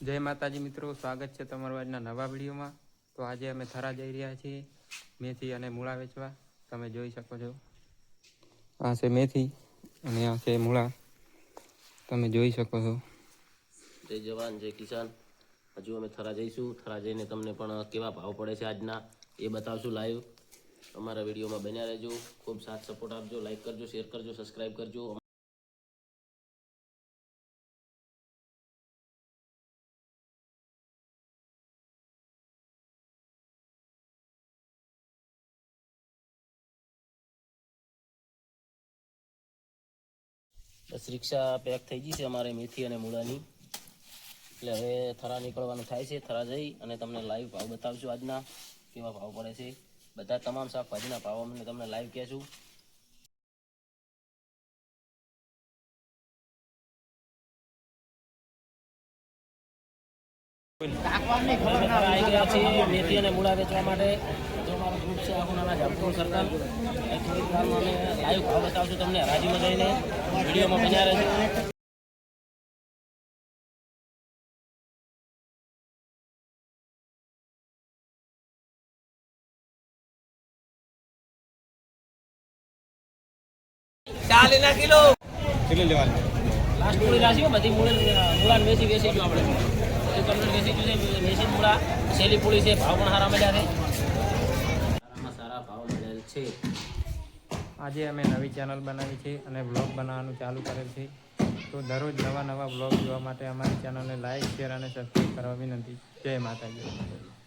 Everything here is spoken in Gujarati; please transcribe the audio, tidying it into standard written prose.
જય માતાજી મિત્રો, સ્વાગત છે તમારું આજના નવા વિડીયોમાં। તો આજે અમે થરા જઈ રહ્યા છીએ મેથી અને મૂળા વેચવા। તમે જોઈ શકો છો, આ છે મેથી અને આ છે મૂળા, તમે જોઈ શકો છો। જય જવાન જય કિસાન। હજુ અમે થરા જઈશું, થરા જઈને તમને પણ કેવા ભાવ પડે છે આજના એ બતાવશું લાઈવ। અમારા વિડીયોમાં બન્યા રહેજો, ખૂબ સાથ સપોર્ટ આપજો, લાઈક કરજો, શેર કરજો, સબસ્ક્રાઈબ કરજો। બસ રિક્ષા પેક થઈ ગઈ છે અમારે મેથી અને મૂળાની, એટલે હવે થરા નીકળવાનું થાય છે। થરા જઈ અને તમને લાઈવ ભાવ બતાવશું આજના કેવા ભાવ પડે છે। બધા તમામ શાકભાજીના ભાવ અમને તમને લાઈવ કહેશું। આવી ગયા છીએ મેથી અને મૂળા વેચવા માટે। જો અમારો ગ્રુપ છે આખુનાના જામપુર સર્કલ, થોડીક વારમાં અમે લાઈવ ભાવ બતાવશું તમને હરાજીમાં જઈને। વિડીયોમાં બન્યા રહેજો। કિલો લેવાનું લાસ્ટ મૂળી રાશી બધી મૂળા વેચી ગયું આપણે, બધું વેચી ગયું છે। વેચી મૂળા સેલી પૂળી છે, ભાવ પણ સારા મળ્યા છે, સારામાં સારા ભાવ મળેલ છે। આજે અમે નવી ચેનલ બનાવી છે અને વ્લોગ બનાવવાનું ચાલુ કરેલ છે। તો દરરોજ નવા વ્લોગ જોવા માટે અમારી ચેનલને લાઈક, શેર અને સબસ્ક્રાઈબ કરવા વિનંતી। જય માતાજી।